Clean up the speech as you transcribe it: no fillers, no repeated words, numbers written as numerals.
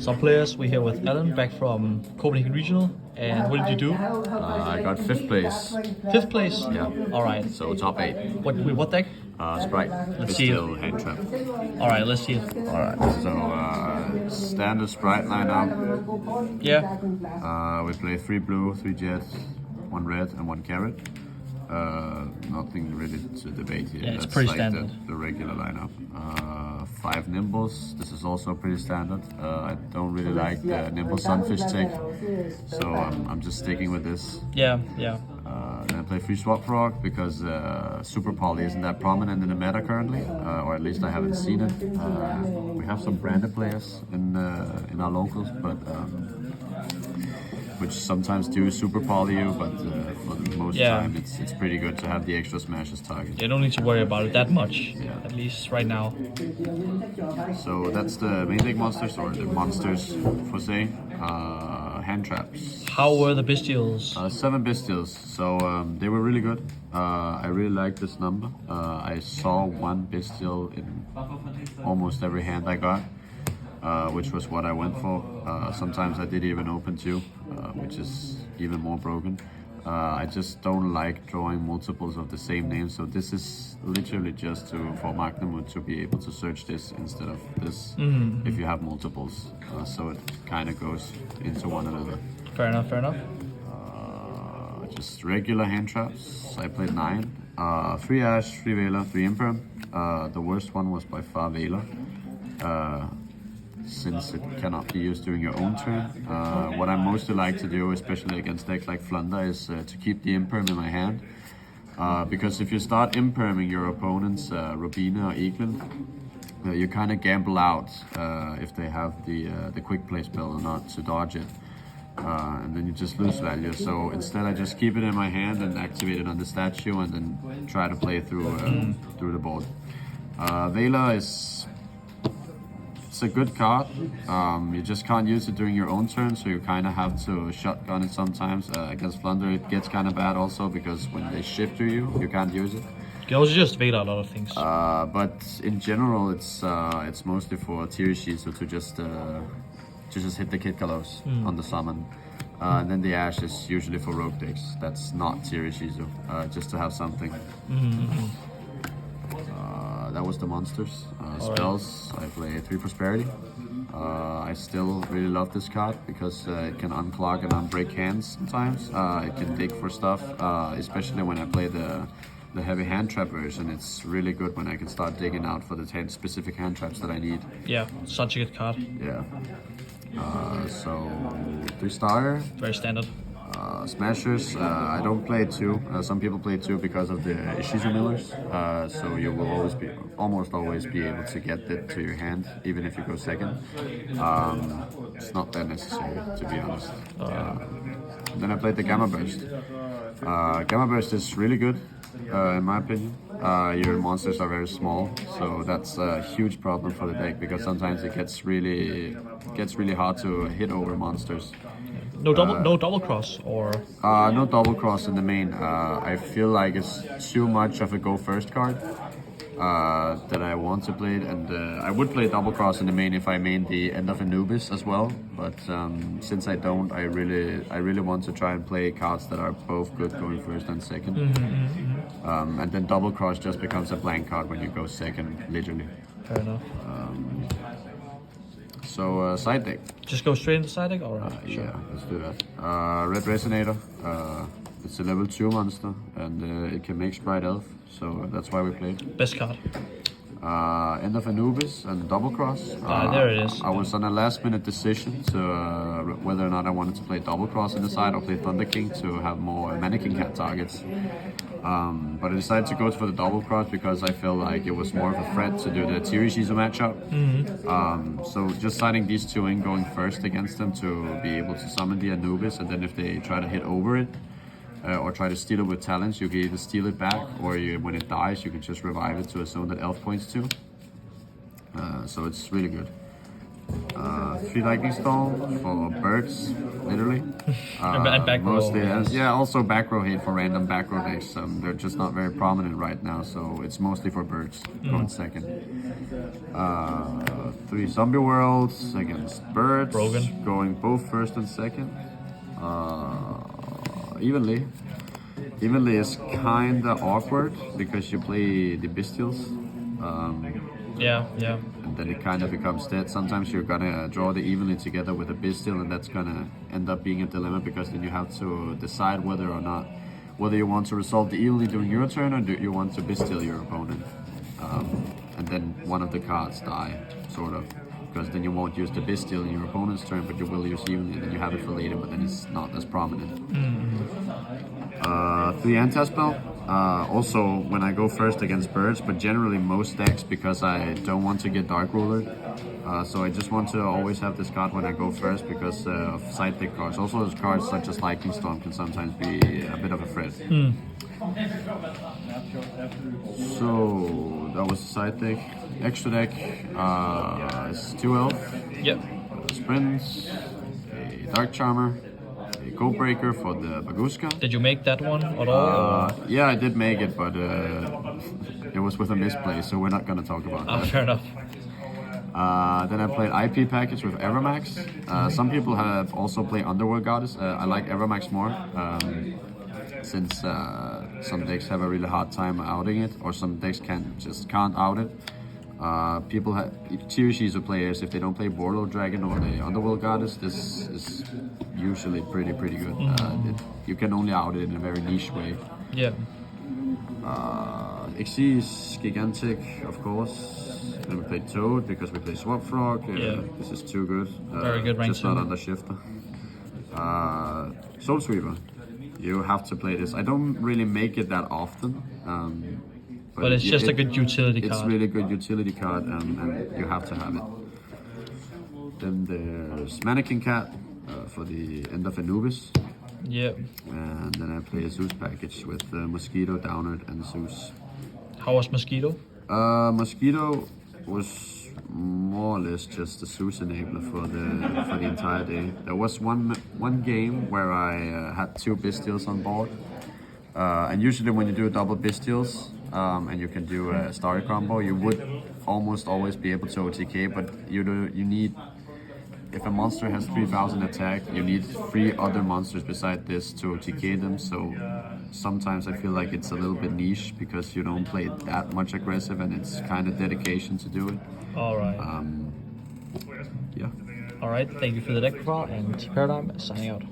some players. We're here with Alan, back from Copenhagen Regional. And what did you do? I got 5th place. 5th place? Yeah. Alright. So top 8. What deck? Spright. Let's see it. Still hand trap. Alright, let's see it. Alright, so standard Spright lineup. Yeah. We play 3 blue, 3 jets, 1 red and 1 carrot. Nothing really to debate here. Yeah, it's That's pretty like standard. The regular lineup. 5 nimbles. This is also pretty standard. I don't really like the nimble sunfish tech, so I'm just sticking with this. Yeah. Then I play free swap frog because super poly isn't that prominent in the meta currently, or at least I haven't seen it. We have some branded players in our locals, but which sometimes do super poly you, but for the most time it's pretty good to have the extra smashes target. You don't need to worry about it that much, at least right now. So that's the main deck monsters, or the monsters for say. Hand traps. How were the bestials? 7 bestials, so they were really good. I really like this number. I saw 1 bestial in almost every hand I got, which was what I went for. Sometimes I did even open 2, which is even more broken. I just don't like drawing multiples of the same name, so this is literally just for Magnum to be able to search this instead of this if you have multiples. So it kind of goes into one another. Fair enough. Just regular hand traps. I played 9. 3 Ash, 3 Veiler, 3 Imperm. The worst one was by far Veiler, since it cannot be used during your own turn. What I mostly like to do, especially against decks like Flunder, is to keep the Imperm in my hand. Because if you start Imperming your opponent's Robina or Eaglin, you kind of gamble out if they have the quick play spell or not to dodge it. And then you just lose value. So instead I just keep it in my hand and activate it on the statue and then try to play through the board. Veiler is a good card. You just can't use it during your own turn, so you kind of have to shotgun it sometimes. Against Flunder it gets kind of bad also, because when they shift to you, you can't use it. You can also just Veiler a lot of things. But in general it's mostly for Tirishizu to just hit the Kid Kalos on the summon. And then the Ash is usually for rogue decks. That's not Tirishizu, just to have something. That was the monsters. Spells, I play 3 Prosperity. I still really love this card because it can unclog and unbreak hands sometimes. It can dig for stuff, especially when I play the heavy hand trap version. It's really good when I can start digging out for the 10 specific hand traps that I need. Yeah, such a good card. Yeah. So 3 star. Very standard. Smashers, I don't play 2. Some people play 2 because of the Ishizu Millers. So you will almost always be able to get it to your hand, even if you go second. It's not that necessary, to be honest. Then I played the Gamma Burst. Gamma Burst is really good, in my opinion. Your monsters are very small, so that's a huge problem for the deck, because sometimes it gets really hard to hit over monsters. No double cross, or no double cross in the main. I feel like it's too much of a go first card that I want to play it, and I would play double cross in the main if I main the End of Anubis as well. But since I don't, I really want to try and play cards that are both good going first and second. And then double cross just becomes a blank card when you go second, literally. Fair enough. So side deck. Just go straight into side deck, or sure. Yeah, let's do that. Red Resonator. It's a level 2 monster, and it can make Spright Elf, so that's why we play it. Best card. End of Anubis and double cross. There it is. I was on a last minute decision to whether or not I wanted to play double cross in the side or play Thunder King to have more Mannequin Cat targets. But I decided to go for the double cross because I felt like it was more of a threat to do the Tirishizu matchup. So just siding these 2 in, going first against them to be able to summon the Anubis, and then if they try to hit over it or try to steal it with talents, you can either steal it back, or when it dies you can just revive it to a zone that Elf points to. So it's really good. 3 lightning storm for birds, literally. And back row. Mostly, Yes. yeah. Also back row hate for random back row decks. They're just not very prominent right now, so it's mostly for birds. Going second. 3 zombie worlds against birds. Broken. Going both first and second. Evenly. Evenly is kinda awkward because you play the bestials. Yeah, yeah. And then it kind of becomes dead. Sometimes you're gonna draw the evenly together with a bestial, and that's gonna end up being a dilemma because then you have to decide whether you want to resolve the evenly during your turn or do you want to bestial your opponent. And then one of the cards die, sort of. Because then you won't use the bestial in your opponent's turn, but you will use evenly, and then you have it for later, but then it's not as prominent. 3 anti-spell. Also, when I go first against birds, but generally most decks because I don't want to get Dark Ruler. So I just want to always have this card when I go first because of side deck cards. Also, those cards such as Lightning Storm can sometimes be a bit of a threat. So that was the side deck. Extra deck is 2 Elf, Yep. Sprints, a Dark Charmer, a Codebreaker for the Baguska. Did you make that one at all? or- Yeah, I did make it, but it was with a misplay, so we're not gonna talk about that. Fair enough. Then I played IP package with Evermax. Some people have also played Underworld Goddess. I like Evermax more, since some decks have a really hard time outing it, or some decks can't out it. People have tier sheets of players. If they don't play Warlord Dragon or the Underworld Goddess, this is usually pretty good. You can only out it in a very niche way. Yeah. XC is gigantic, of course. Then we play Toad because we play Swamp Frog. Yeah. This is too good. Very good rank Just not two. under Shifter. Soul Sweeper. You have to play this. I don't really make it that often. But it's just a good utility It's card. really good utility card, and you have to have it. Then there's Mannequin Cat for the end of Anubis. Yeah. And then I play a Zeus package with Mosquito, Downerd, and Zeus. How was Mosquito? Mosquito was more or less just a Zeus enabler for the entire day. There was one game where I had 2 bestials on board, and usually when you do double bestials and you can do a starry combo, you would almost always be able to OTK, but you need. If a monster has 3000 attack, you need 3 other monsters beside this to OTK them, so sometimes I feel like it's a little bit niche because you don't play that much aggressive and it's kind of dedication to do it. Alright. Yeah. Alright, thank you for the deck profile, and Paradigm signing out.